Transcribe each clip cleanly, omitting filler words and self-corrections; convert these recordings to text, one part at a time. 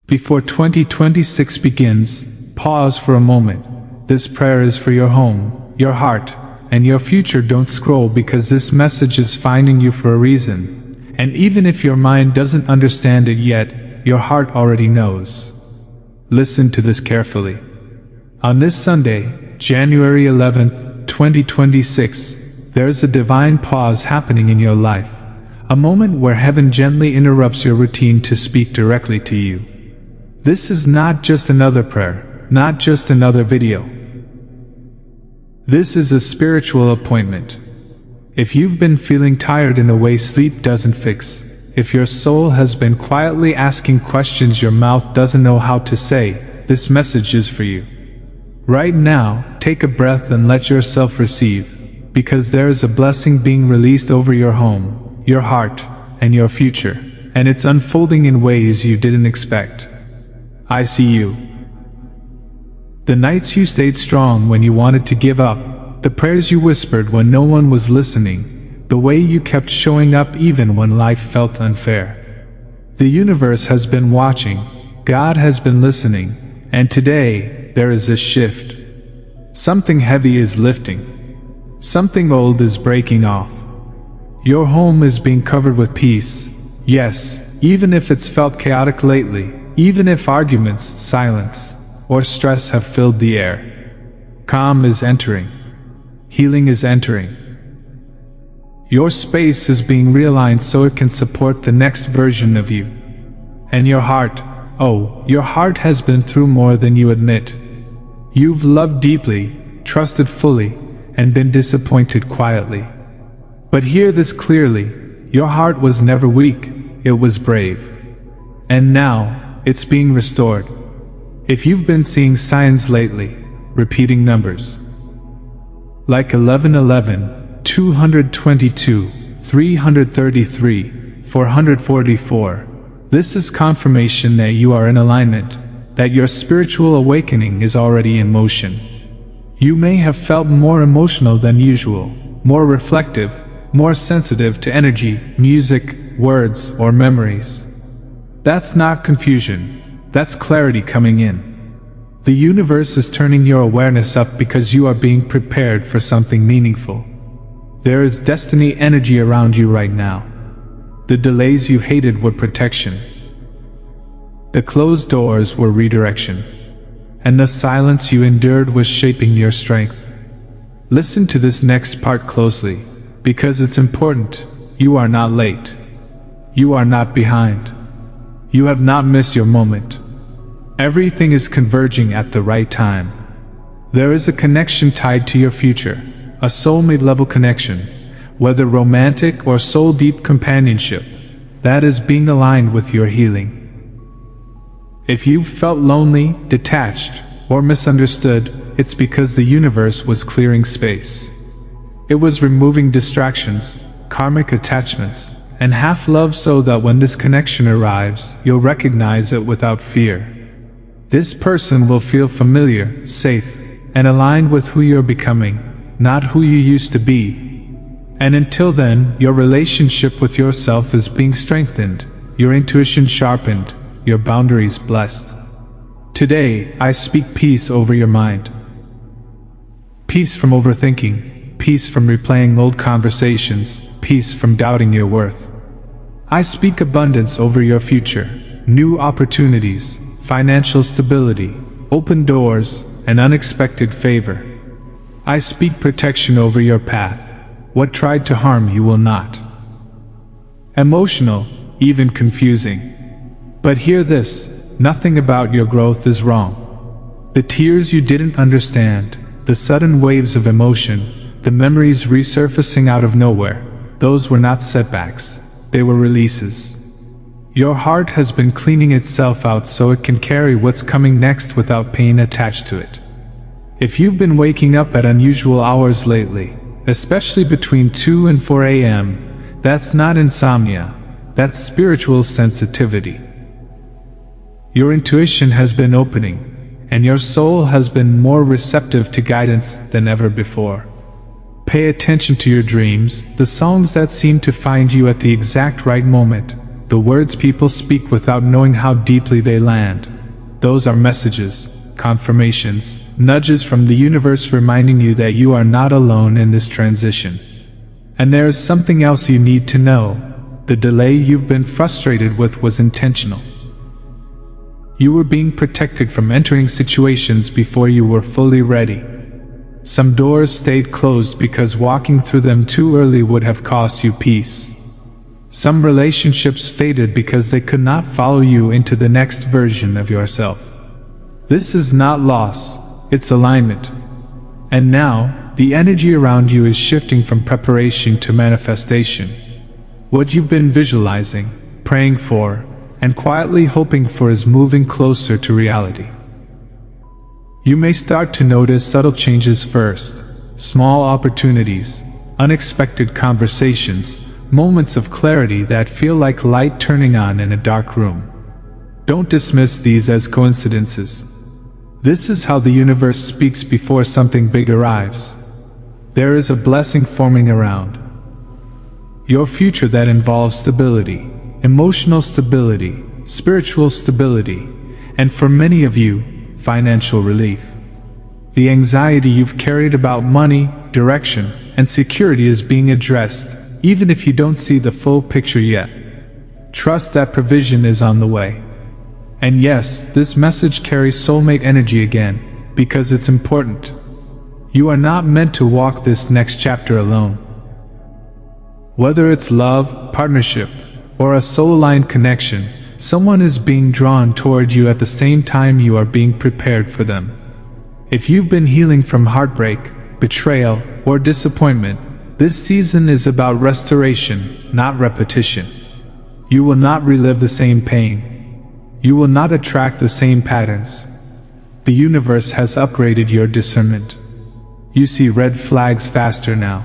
Before 2026 begins, pause for a moment. This prayer is for your home, your heart, and your future. Don't scroll because this message is finding you for a reason. And even if your mind doesn't understand it yet, your heart already knows. Listen to this carefully. On this Sunday, January 11th, 2026, there's a divine pause happening in your life. A moment where heaven gently interrupts your routine to speak directly to you. This is not just another prayer, not just another video. This is a spiritual appointment. If you've been feeling tired in a way sleep doesn't fix, if your soul has been quietly asking questions your mouth doesn't know how to say, this message is for you. Right now, take a breath and let yourself receive, because there is a blessing being released over your home, your heart, and your future, and it's unfolding in ways you didn't expect. I see you. The nights you stayed strong when you wanted to give up, the prayers you whispered when no one was listening, the way you kept showing up even when life felt unfair. The universe has been watching, God has been listening, and today, there is a shift. Something heavy is lifting. Something old is breaking off. Your home is being covered with peace. Yes, even if it's felt chaotic lately, even if arguments, silence, or stress have filled the air. Calm is entering. Healing is entering. Your space is being realigned so it can support the next version of you. And your heart, oh, your heart has been through more than you admit. You've loved deeply, trusted fully, and been disappointed quietly. But hear this clearly, your heart was never weak, it was brave. And now, it's being restored. If you've been seeing signs lately, repeating numbers, like 1111, 222, 333, 444, this is confirmation that you are in alignment, that your spiritual awakening is already in motion. You may have felt more emotional than usual, more reflective, more sensitive to energy, music, words, or memories. That's not confusion, that's clarity coming in. The universe is turning your awareness up because you are being prepared for something meaningful. There is destiny energy around you right now. The delays you hated were protection. The closed doors were redirection. And the silence you endured was shaping your strength. Listen to this next part closely, because it's important. You are not late. You are not behind. You have not missed your moment. Everything is converging at the right time. There is a connection tied to your future, a soulmate level connection, whether romantic or soul deep companionship, that is being aligned with your healing. If you felt lonely, detached, or misunderstood, it's because the universe was clearing space. It was removing distractions, karmic attachments, and half-love so that when this connection arrives, you'll recognize it without fear. This person will feel familiar, safe, and aligned with who you're becoming, not who you used to be. And until then, your relationship with yourself is being strengthened, your intuition sharpened, your boundaries blessed. Today, I speak peace over your mind. Peace from overthinking, peace from replaying old conversations, peace from doubting your worth. I speak abundance over your future, new opportunities, financial stability, open doors, and unexpected favor. I speak protection over your path. What tried to harm you will not. Emotional, even confusing. But hear this, nothing about your growth is wrong. The tears you didn't understand, the sudden waves of emotion, the memories resurfacing out of nowhere, those were not setbacks, they were releases. Your heart has been cleaning itself out so it can carry what's coming next without pain attached to it. If you've been waking up at unusual hours lately, especially between 2 and 4 a.m., that's not insomnia, that's spiritual sensitivity. Your intuition has been opening, and your soul has been more receptive to guidance than ever before. Pay attention to your dreams, the songs that seem to find you at the exact right moment, The words people speak without knowing how deeply they land. Those are messages, confirmations, nudges from the universe reminding you that you are not alone in this transition. And there is something else you need to know. The delay you've been frustrated with was intentional. You were being protected from entering situations before you were fully ready. Some doors stayed closed because walking through them too early would have cost you peace. Some relationships faded because they could not follow you into the next version of yourself. This is not loss, it's alignment. And now, the energy around you is shifting from preparation to manifestation. What you've been visualizing, praying for, and quietly hoping for is moving closer to reality. You may start to notice subtle changes first, small opportunities, unexpected conversations, moments of clarity that feel like light turning on in a dark room. Don't dismiss these as coincidences. This is how the universe speaks before something big arrives. There is a blessing forming around your future that involves stability, emotional stability, spiritual stability, and for many of you, financial relief. The anxiety you've carried about money, direction, and security is being addressed, even if you don't see the full picture yet. Trust that provision is on the way. And yes, this message carries soulmate energy again, because it's important. You are not meant to walk this next chapter alone. Whether it's love, partnership, or a soul-aligned connection, someone is being drawn toward you at the same time you are being prepared for them. If you've been healing from heartbreak, betrayal, or disappointment, this season is about restoration, not repetition. You will not relive the same pain. You will not attract the same patterns. The universe has upgraded your discernment. You see red flags faster now.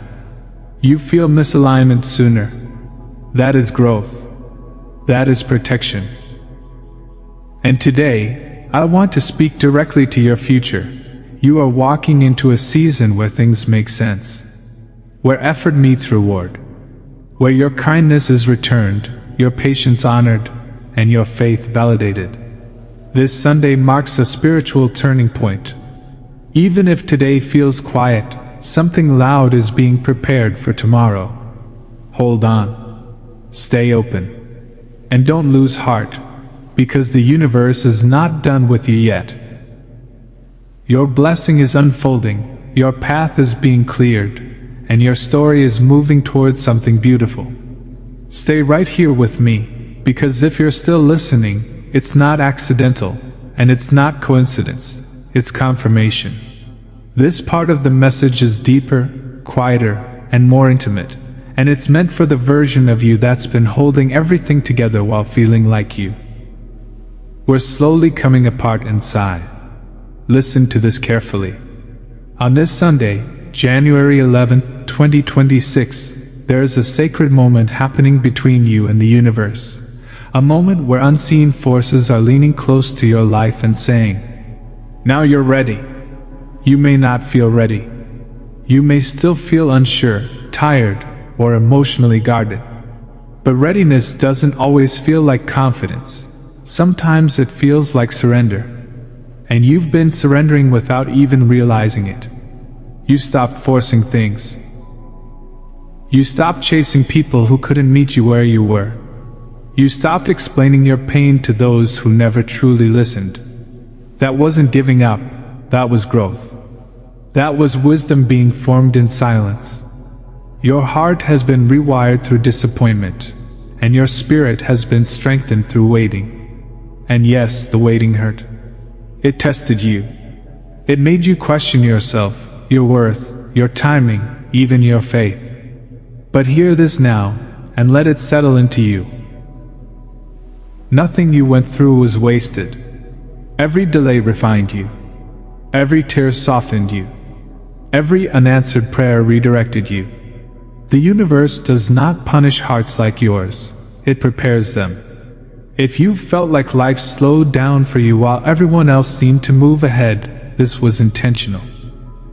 You feel misalignment sooner. That is growth. That is protection. And today, I want to speak directly to your future. You are walking into a season where things make sense. Where effort meets reward. Where your kindness is returned, your patience honored, and your faith validated. This Sunday marks a spiritual turning point. Even if today feels quiet, something loud is being prepared for tomorrow. Hold on. Stay open. And don't lose heart, because the universe is not done with you yet. Your blessing is unfolding, your path is being cleared, and your story is moving towards something beautiful. Stay right here with me, because if you're still listening, it's not accidental, and it's not coincidence, it's confirmation. This part of the message is deeper, quieter, and more intimate. And it's meant for the version of you that's been holding everything together while feeling like you. We're slowly coming apart inside. Listen to this carefully. On this Sunday, January 11th, 2026, there is a sacred moment happening between you and the universe. A moment where unseen forces are leaning close to your life and saying, "Now you're ready." You may not feel ready. You may still feel unsure, tired, or emotionally guarded. But readiness doesn't always feel like confidence. Sometimes it feels like surrender. And you've been surrendering without even realizing it. You stopped forcing things. You stopped chasing people who couldn't meet you where you were. You stopped explaining your pain to those who never truly listened. That wasn't giving up, that was growth. That was wisdom being formed in silence. Your heart has been rewired through disappointment, and your spirit has been strengthened through waiting. And yes, the waiting hurt. It tested you. It made you question yourself, your worth, your timing, even your faith. But hear this now, and let it settle into you. Nothing you went through was wasted. Every delay refined you. Every tear softened you. Every unanswered prayer redirected you. The universe does not punish hearts like yours, it prepares them. If you felt like life slowed down for you while everyone else seemed to move ahead, this was intentional.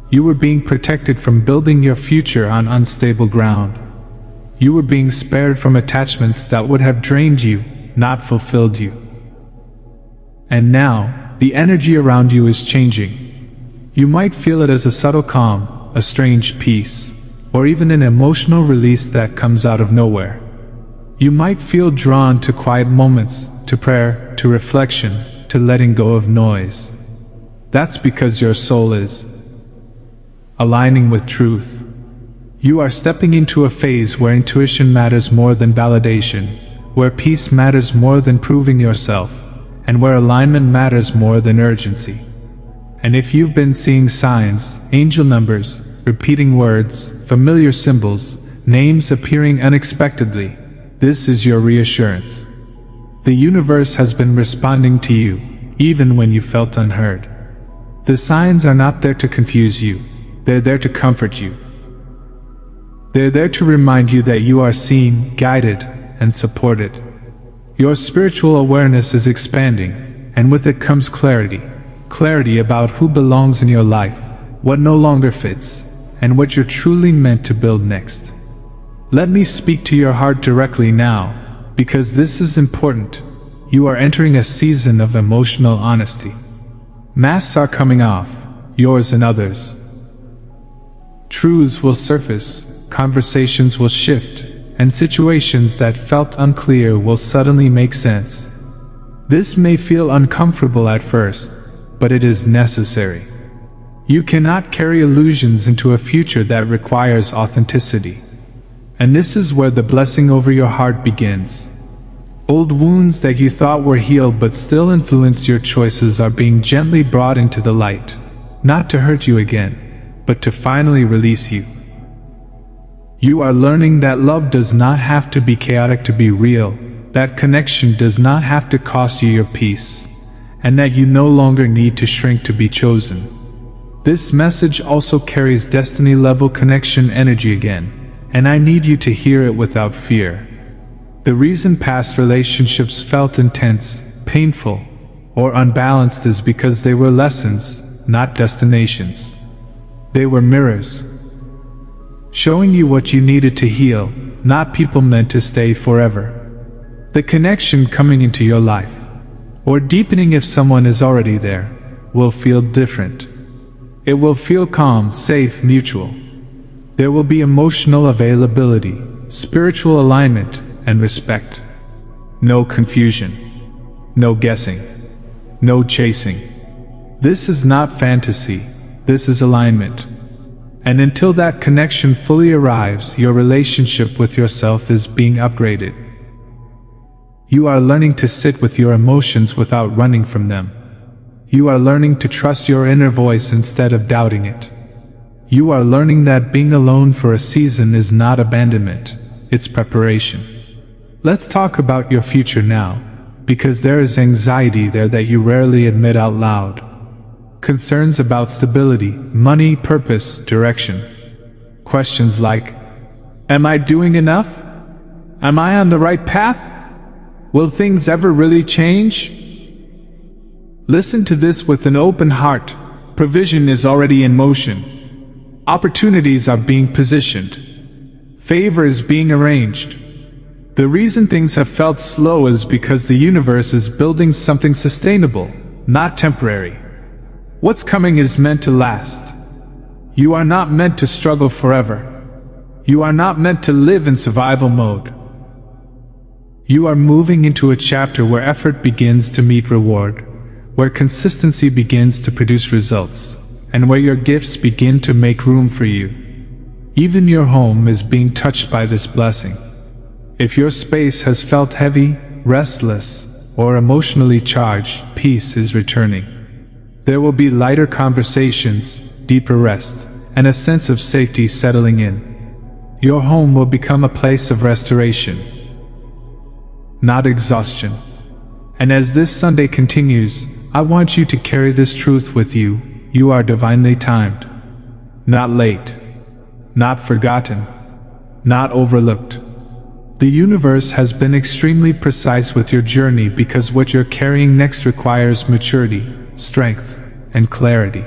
You were being protected from building your future on unstable ground. You were being spared from attachments that would have drained you, not fulfilled you. And now, the energy around you is changing. You might feel it as a subtle calm, a strange peace, or even an emotional release that comes out of nowhere. You might feel drawn to quiet moments, to prayer, to reflection, to letting go of noise. That's because your soul is aligning with truth. You are stepping into a phase where intuition matters more than validation, where peace matters more than proving yourself, and where alignment matters more than urgency. And if you've been seeing signs, angel numbers, repeating words, familiar symbols, names appearing unexpectedly, this is your reassurance. The universe has been responding to you, even when you felt unheard. The signs are not there to confuse you, they're there to comfort you. They're there to remind you that you are seen, guided, and supported. Your spiritual awareness is expanding, and with it comes clarity. Clarity about who belongs in your life, what no longer fits, and what you're truly meant to build next. Let me speak to your heart directly now, because this is important. You are entering a season of emotional honesty. Masks are coming off, yours and others. Truths will surface, conversations will shift, and situations that felt unclear will suddenly make sense. This may feel uncomfortable at first, but it is necessary. You cannot carry illusions into a future that requires authenticity. And this is where the blessing over your heart begins. Old wounds that you thought were healed but still influence your choices are being gently brought into the light, not to hurt you again, but to finally release you. You are learning that love does not have to be chaotic to be real, that connection does not have to cost you your peace, and that you no longer need to shrink to be chosen. This message also carries destiny-level connection energy again, and I need you to hear it without fear. The reason past relationships felt intense, painful, or unbalanced is because they were lessons, not destinations. They were mirrors, showing you what you needed to heal, not people meant to stay forever. The connection coming into your life, or deepening if someone is already there, will feel different. It will feel calm, safe, mutual. There will be emotional availability, spiritual alignment, and respect. No confusion. No guessing. No chasing. This is not fantasy. This is alignment. And until that connection fully arrives, your relationship with yourself is being upgraded. You are learning to sit with your emotions without running from them. You are learning to trust your inner voice instead of doubting it. You are learning that being alone for a season is not abandonment, it's preparation. Let's talk about your future now, because there is anxiety there that you rarely admit out loud. Concerns about stability, money, purpose, direction. Questions like, am I doing enough? Am I on the right path? Will things ever really change? Listen to this with an open heart. Provision is already in motion. Opportunities are being positioned. Favor is being arranged. The reason things have felt slow is because the universe is building something sustainable, not temporary. What's coming is meant to last. You are not meant to struggle forever. You are not meant to live in survival mode. You are moving into a chapter where effort begins to meet reward, where consistency begins to produce results, and where your gifts begin to make room for you. Even your home is being touched by this blessing. If your space has felt heavy, restless, or emotionally charged, peace is returning. There will be lighter conversations, deeper rest, and a sense of safety settling in. Your home will become a place of restoration, not exhaustion. And as this Sunday continues, I want you to carry this truth with you. You are divinely timed. Not late. Not forgotten. Not overlooked. The universe has been extremely precise with your journey because what you're carrying next requires maturity, strength, and clarity.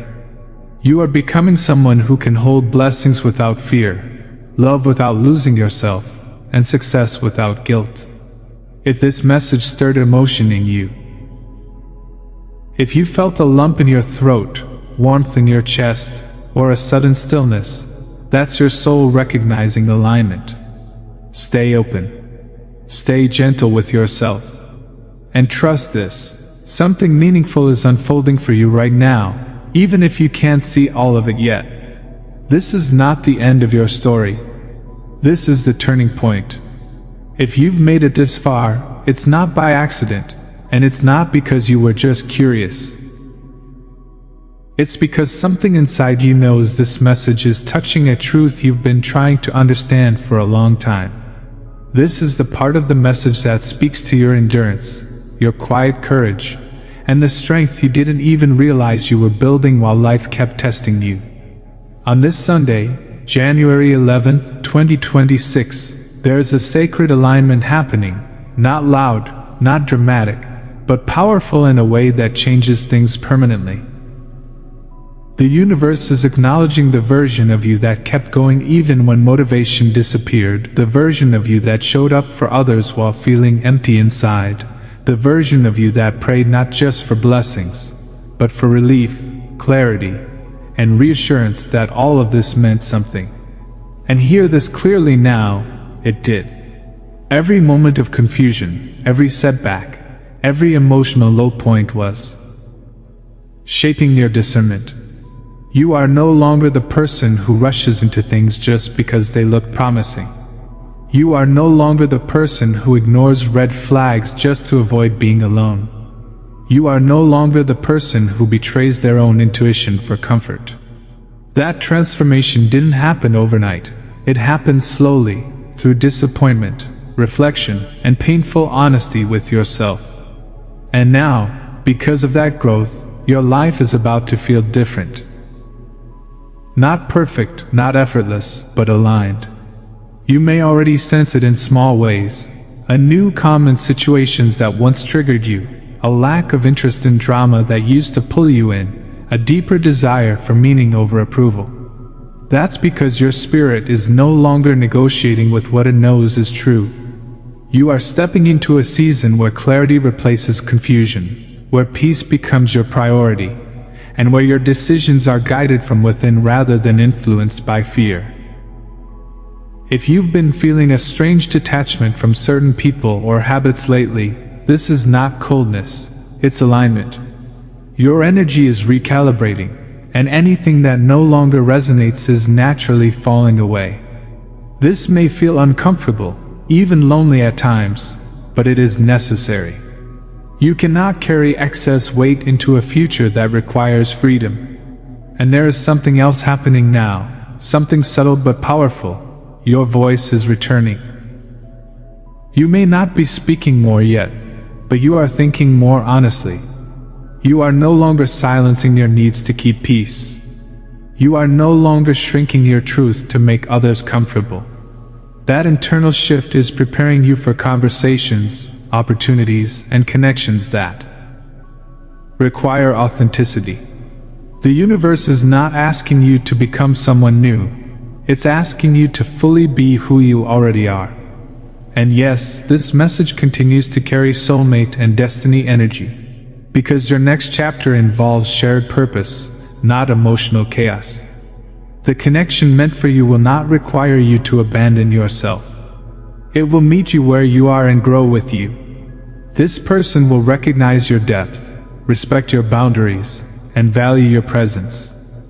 You are becoming someone who can hold blessings without fear, love without losing yourself, and success without guilt. If this message stirred emotion in you, if you felt a lump in your throat, warmth in your chest, or a sudden stillness, that's your soul recognizing alignment. Stay open. Stay gentle with yourself. And trust this, something meaningful is unfolding for you right now, even if you can't see all of it yet. This is not the end of your story. This is the turning point. If you've made it this far, it's not by accident, and it's not because you were just curious. It's because something inside you knows this message is touching a truth you've been trying to understand for a long time. This is the part of the message that speaks to your endurance, your quiet courage, and the strength you didn't even realize you were building while life kept testing you. On this Sunday, January 11th, 2026, there is a sacred alignment happening, not loud, not dramatic, but powerful in a way that changes things permanently. The universe is acknowledging the version of you that kept going even when motivation disappeared, the version of you that showed up for others while feeling empty inside, the version of you that prayed not just for blessings, but for relief, clarity, and reassurance that all of this meant something. And hear this clearly now, it did. Every moment of confusion, every setback, every emotional low point was shaping your discernment. You are no longer the person who rushes into things just because they look promising. You are no longer the person who ignores red flags just to avoid being alone. You are no longer the person who betrays their own intuition for comfort. That transformation didn't happen overnight. It happened slowly, through disappointment, reflection, and painful honesty with yourself. And now, because of that growth, your life is about to feel different. Not perfect, not effortless, but aligned. You may already sense it in small ways. A new calm in situations that once triggered you, a lack of interest in drama that used to pull you in, a deeper desire for meaning over approval. That's because your spirit is no longer negotiating with what it knows is true. You are stepping into a season where clarity replaces confusion, where peace becomes your priority, and where your decisions are guided from within rather than influenced by fear. If you've been feeling a strange detachment from certain people or habits lately, this is not coldness, it's alignment. Your energy is recalibrating, and anything that no longer resonates is naturally falling away. This may feel uncomfortable, even lonely at times, but it is necessary. You cannot carry excess weight into a future that requires freedom. And there is something else happening now, something subtle but powerful. Your voice is returning. You may not be speaking more yet, but you are thinking more honestly. You are no longer silencing your needs to keep peace. You are no longer shrinking your truth to make others comfortable. That internal shift is preparing you for conversations, opportunities, and connections that require authenticity. The universe is not asking you to become someone new. It's asking you to fully be who you already are. And yes, this message continues to carry soulmate and destiny energy, because your next chapter involves shared purpose, not emotional chaos. The connection meant for you will not require you to abandon yourself. It will meet you where you are and grow with you. This person will recognize your depth, respect your boundaries, and value your presence.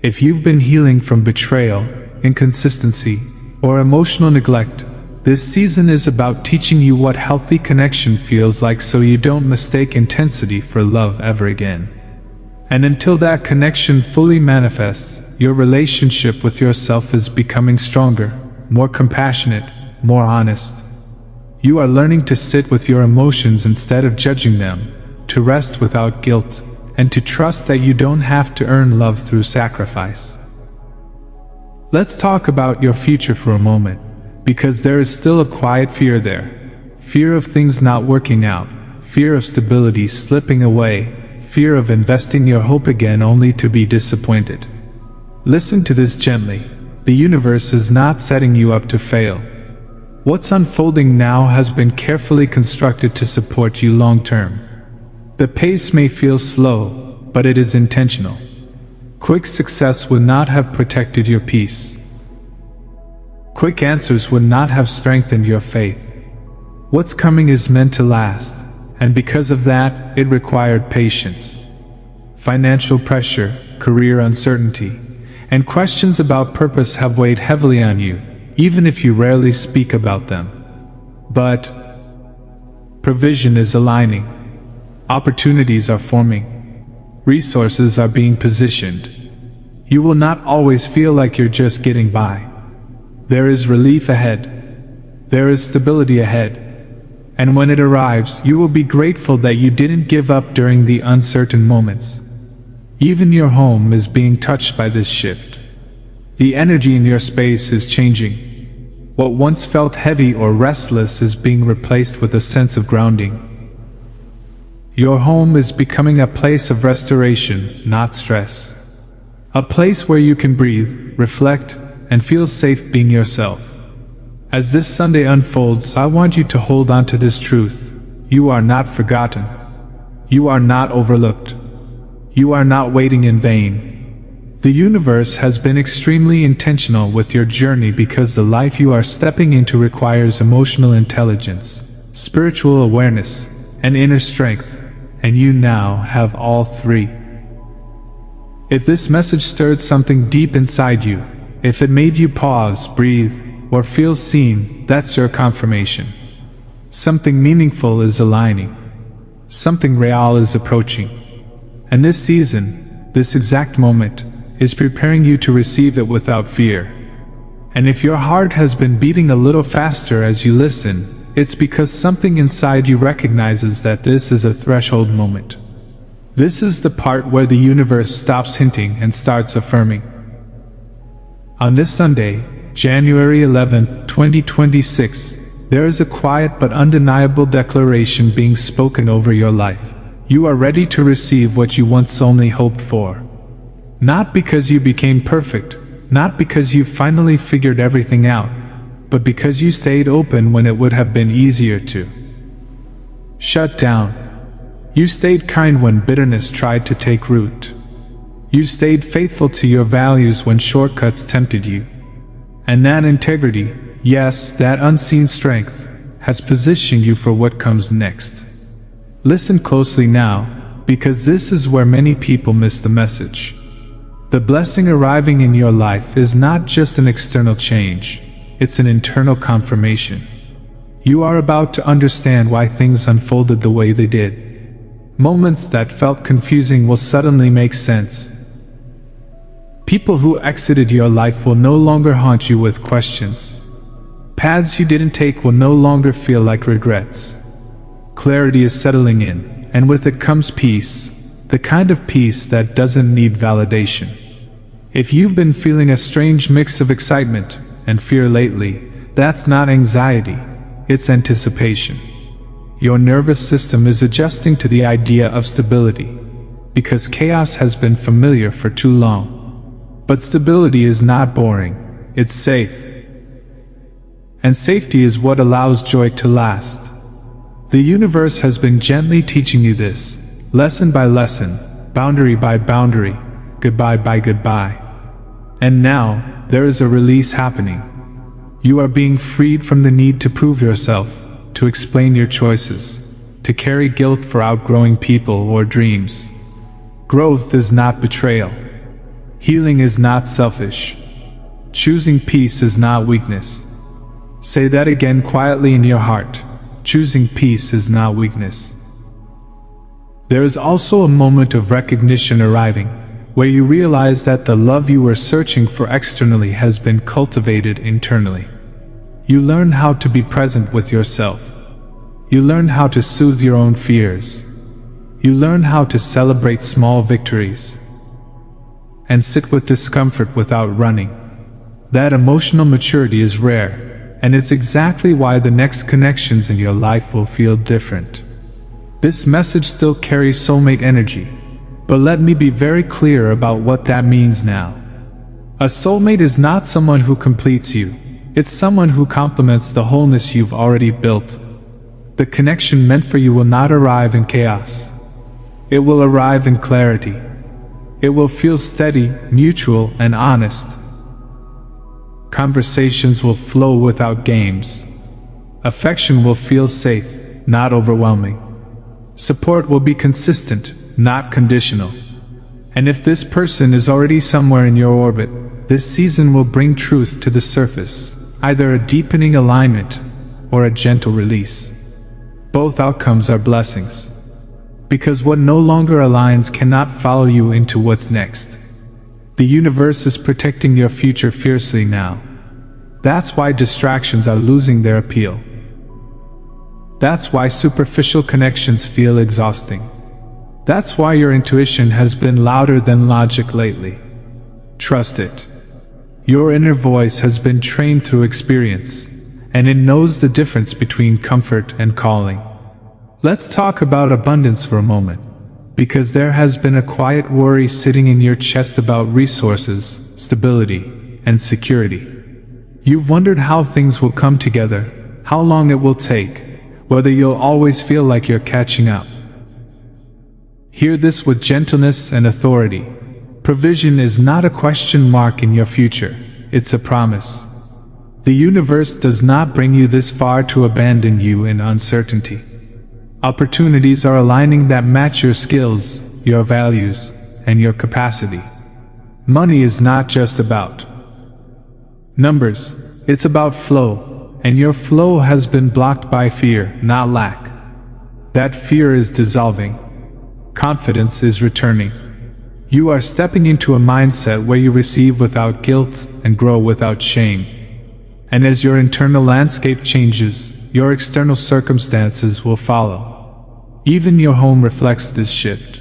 If you've been healing from betrayal, inconsistency, or emotional neglect, this season is about teaching you what healthy connection feels like so you don't mistake intensity for love ever again. And until that connection fully manifests, your relationship with yourself is becoming stronger, more compassionate, more honest. You are learning to sit with your emotions instead of judging them, to rest without guilt, and to trust that you don't have to earn love through sacrifice. Let's talk about your future for a moment, because there is still a quiet fear there. Fear of things not working out, fear of stability slipping away, fear of investing your hope again only to be disappointed. Listen to this gently. The universe is not setting you up to fail. What's unfolding now has been carefully constructed to support you long term. The pace may feel slow, but it is intentional. Quick success would not have protected your peace. Quick answers would not have strengthened your faith. What's coming is meant to last, and because of that, it required patience. Financial pressure, career uncertainty, and questions about purpose have weighed heavily on you, even if you rarely speak about them. But provision is aligning. Opportunities are forming. Resources are being positioned. You will not always feel like you're just getting by. There is relief ahead. There is stability ahead. And when it arrives, you will be grateful that you didn't give up during the uncertain moments. Even your home is being touched by this shift. The energy in your space is changing. What once felt heavy or restless is being replaced with a sense of grounding. Your home is becoming a place of restoration, not stress. A place where you can breathe, reflect, and feel safe being yourself. As this Sunday unfolds, I want you to hold on to this truth. You are not forgotten. You are not overlooked. You are not waiting in vain. The universe has been extremely intentional with your journey because the life you are stepping into requires emotional intelligence, spiritual awareness, and inner strength, and you now have all three. If this message stirred something deep inside you, if it made you pause, breathe, or feel seen, that's your confirmation. Something meaningful is aligning. Something real is approaching. And this season, this exact moment, is preparing you to receive it without fear. And if your heart has been beating a little faster as you listen, it's because something inside you recognizes that this is a threshold moment. This is the part where the universe stops hinting and starts affirming. On this Sunday, January 11th, 2026, there is a quiet but undeniable declaration being spoken over your life. You are ready to receive what you once only hoped for. Not because you became perfect, not because you finally figured everything out, but because you stayed open when it would have been easier to shut down. You stayed kind when bitterness tried to take root. You stayed faithful to your values when shortcuts tempted you. And that integrity, yes, that unseen strength, has positioned you for what comes next. Listen closely now, because this is where many people miss the message. The blessing arriving in your life is not just an external change, it's an internal confirmation. You are about to understand why things unfolded the way they did. Moments that felt confusing will suddenly make sense. People who exited your life will no longer haunt you with questions. Paths you didn't take will no longer feel like regrets. Clarity is settling in, and with it comes peace. The kind of peace that doesn't need validation. If you've been feeling a strange mix of excitement and fear lately, that's not anxiety, it's anticipation. Your nervous system is adjusting to the idea of stability, because chaos has been familiar for too long. But stability is not boring, it's safe. And safety is what allows joy to last. The universe has been gently teaching you this. Lesson by lesson, boundary by boundary, goodbye by goodbye. And now, there is a release happening. You are being freed from the need to prove yourself, to explain your choices, to carry guilt for outgrowing people or dreams. Growth is not betrayal. Healing is not selfish. Choosing peace is not weakness. Say that again quietly in your heart. Choosing peace is not weakness. There is also a moment of recognition arriving, where you realize that the love you were searching for externally has been cultivated internally. You learn how to be present with yourself. You learn how to soothe your own fears. You learn how to celebrate small victories and sit with discomfort without running. That emotional maturity is rare, and it's exactly why the next connections in your life will feel different. This message still carries soulmate energy, but let me be very clear about what that means now. A soulmate is not someone who completes you, It's someone who complements the wholeness you've already built. The connection meant for you will not arrive in chaos. It will arrive in clarity. It will feel steady, mutual, and honest. Conversations will flow without games. Affection will feel safe, not overwhelming. Support will be consistent, not conditional. And if this person is already somewhere in your orbit, this season will bring truth to the surface, either a deepening alignment or a gentle release. Both outcomes are blessings. Because what no longer aligns cannot follow you into what's next. The universe is protecting your future fiercely now. That's why distractions are losing their appeal. That's why superficial connections feel exhausting. That's why your intuition has been louder than logic lately. Trust it. Your inner voice has been trained through experience, and it knows the difference between comfort and calling. Let's talk about abundance for a moment, because there has been a quiet worry sitting in your chest about resources, stability, and security. You've wondered how things will come together, how long it will take, whether you'll always feel like you're catching up. Hear this with gentleness and authority. Provision is not a question mark in your future, it's a promise. The universe does not bring you this far to abandon you in uncertainty. Opportunities are aligning that match your skills, your values, and your capacity. Money is not just about numbers, it's about flow, and your flow has been blocked by fear, not lack. That fear is dissolving. Confidence is returning. You are stepping into a mindset where you receive without guilt and grow without shame. And as your internal landscape changes, your external circumstances will follow. Even your home reflects this shift.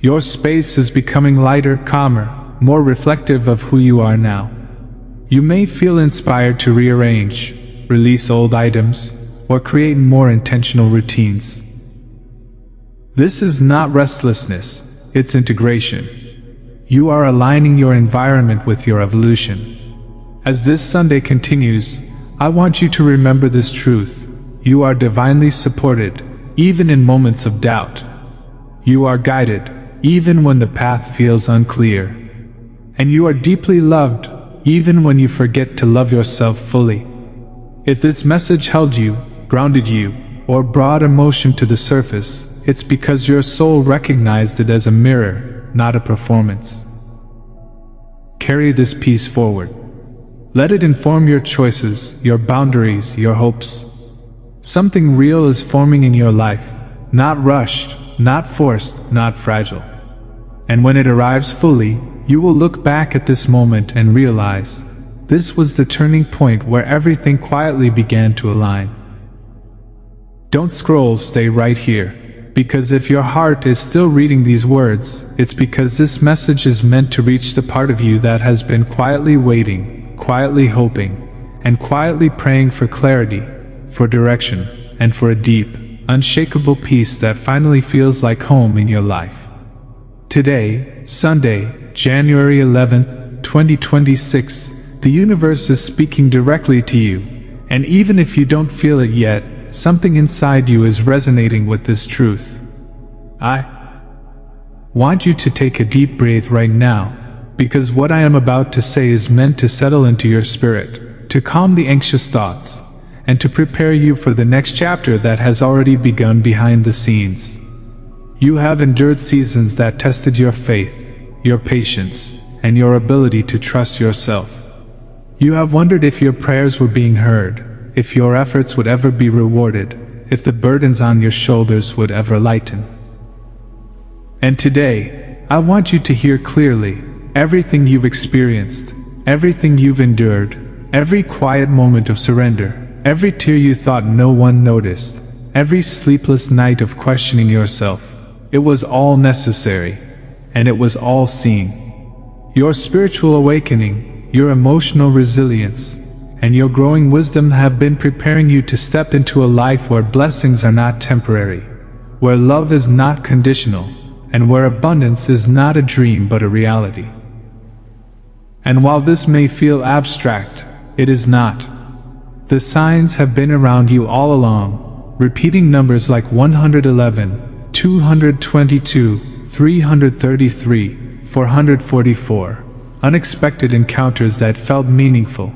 Your space is becoming lighter, calmer, more reflective of who you are now. You may feel inspired to rearrange, release old items, or create more intentional routines. This is not restlessness, it's integration. You are aligning your environment with your evolution. As this Sunday continues, I want you to remember this truth. You are divinely supported, even in moments of doubt. You are guided, even when the path feels unclear. And you are deeply loved, even when you forget to love yourself fully. If this message held you, grounded you, or brought emotion to the surface, it's because your soul recognized it as a mirror, not a performance. Carry this piece forward. Let it inform your choices, your boundaries, your hopes. Something real is forming in your life, not rushed, not forced, not fragile. And when it arrives fully, you will look back at this moment and realize, this was the turning point where everything quietly began to align. Don't scroll, stay right here. Because if your heart is still reading these words, it's because this message is meant to reach the part of you that has been quietly waiting, quietly hoping, and quietly praying for clarity, for direction, and for a deep, unshakable peace that finally feels like home in your life. Today, Sunday, January 11th, 2026, the universe is speaking directly to you, and even if you don't feel it yet, something inside you is resonating with this truth. I want you to take a deep breath right now, because what I am about to say is meant to settle into your spirit, to calm the anxious thoughts, and to prepare you for the next chapter that has already begun behind the scenes. You have endured seasons that tested your faith, your patience, and your ability to trust yourself. You have wondered if your prayers were being heard, if your efforts would ever be rewarded, if the burdens on your shoulders would ever lighten. And today, I want you to hear clearly. Everything you've experienced, everything you've endured, every quiet moment of surrender, every tear you thought no one noticed, every sleepless night of questioning yourself, it was all necessary, and it was all seen. Your spiritual awakening, your emotional resilience, and your growing wisdom have been preparing you to step into a life where blessings are not temporary, where love is not conditional, and where abundance is not a dream but a reality. And while this may feel abstract, it is not. The signs have been around you all along, repeating numbers like 111, 222, 333, 444. Unexpected encounters that felt meaningful.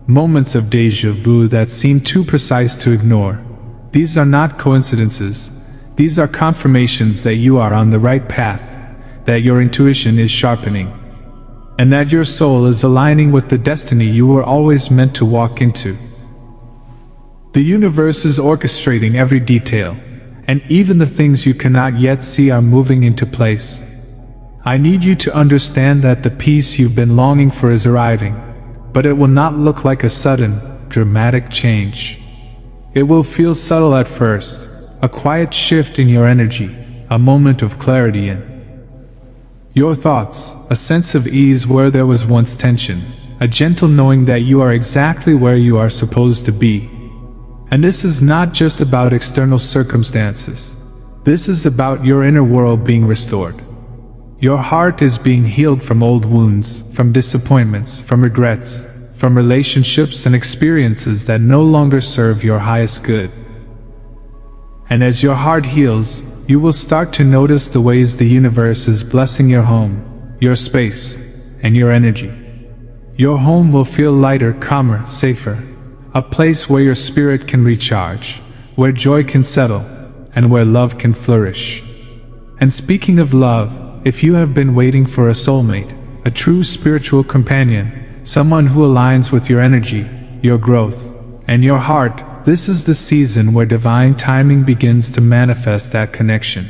Moments of déjà vu that seemed too precise to ignore. These are not coincidences. These are confirmations that you are on the right path, that your intuition is sharpening, and that your soul is aligning with the destiny you were always meant to walk into. The universe is orchestrating every detail, and even the things you cannot yet see are moving into place. I need you to understand that the peace you've been longing for is arriving, but it will not look like a sudden, dramatic change. It will feel subtle at first, a quiet shift in your energy, a moment of clarity in your thoughts, a sense of ease where there was once tension, a gentle knowing that you are exactly where you are supposed to be. And this is not just about external circumstances. This is about your inner world being restored. Your heart is being healed from old wounds, from disappointments, from regrets, from relationships and experiences that no longer serve your highest good. And as your heart heals, you will start to notice the ways the universe is blessing your home, your space, and your energy. Your home will feel lighter, calmer, safer. A place where your spirit can recharge, where joy can settle, and where love can flourish. And speaking of love, if you have been waiting for a soulmate, a true spiritual companion, someone who aligns with your energy, your growth, and your heart, this is the season where divine timing begins to manifest that connection.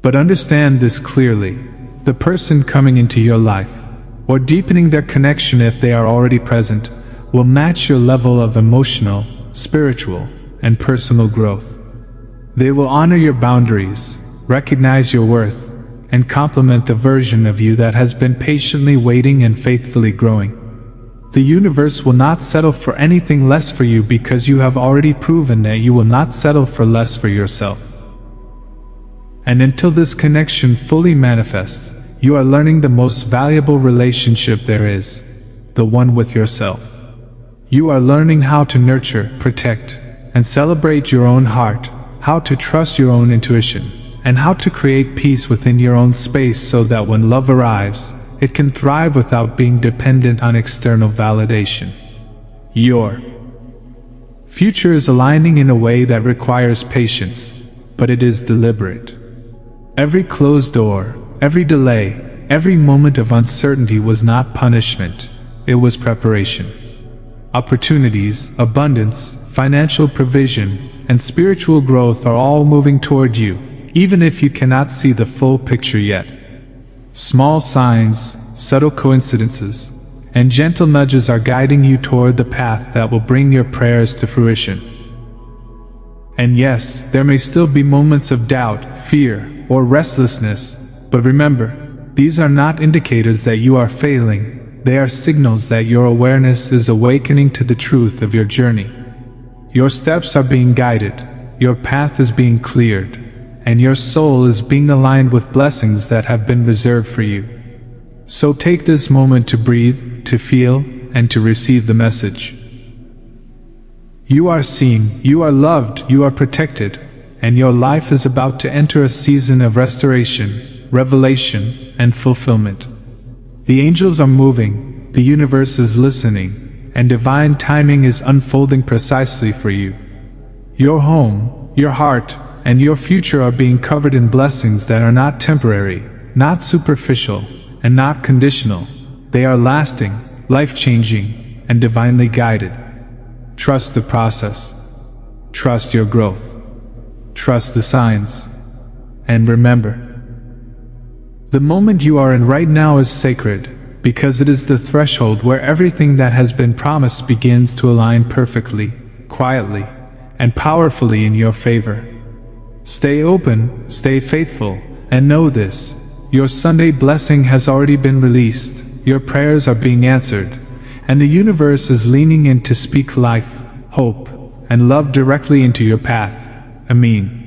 But understand this clearly: the person coming into your life, or deepening their connection if they are already present, will match your level of emotional, spiritual, and personal growth. They will honor your boundaries, recognize your worth, and complement the version of you that has been patiently waiting and faithfully growing. The universe will not settle for anything less for you because you have already proven that you will not settle for less for yourself. And until this connection fully manifests, you are learning the most valuable relationship there is, the one with yourself. You are learning how to nurture, protect, and celebrate your own heart, how to trust your own intuition, and how to create peace within your own space so that when love arrives, it can thrive without being dependent on external validation. Your future is aligning in a way that requires patience, but it is deliberate. Every closed door, every delay, every moment of uncertainty was not punishment, it was preparation. Opportunities, abundance, financial provision, and spiritual growth are all moving toward you, even if you cannot see the full picture yet. Small signs, subtle coincidences, and gentle nudges are guiding you toward the path that will bring your prayers to fruition. And yes, there may still be moments of doubt, fear, or restlessness, but remember, these are not indicators that you are failing. They are signals that your awareness is awakening to the truth of your journey. Your steps are being guided, your path is being cleared, and your soul is being aligned with blessings that have been reserved for you. So take this moment to breathe, to feel, and to receive the message. You are seen, you are loved, you are protected, and your life is about to enter a season of restoration, revelation, and fulfillment. The angels are moving, the universe is listening, and divine timing is unfolding precisely for you. Your home, your heart, and your future are being covered in blessings that are not temporary, not superficial, and not conditional. They are lasting, life-changing, and divinely guided. Trust the process. Trust your growth. Trust the signs. And remember, the moment you are in right now is sacred, because it is the threshold where everything that has been promised begins to align perfectly, quietly, and powerfully in your favor. Stay open, stay faithful, and know this: your Sunday blessing has already been released, your prayers are being answered, and the universe is leaning in to speak life, hope, and love directly into your path. Amen.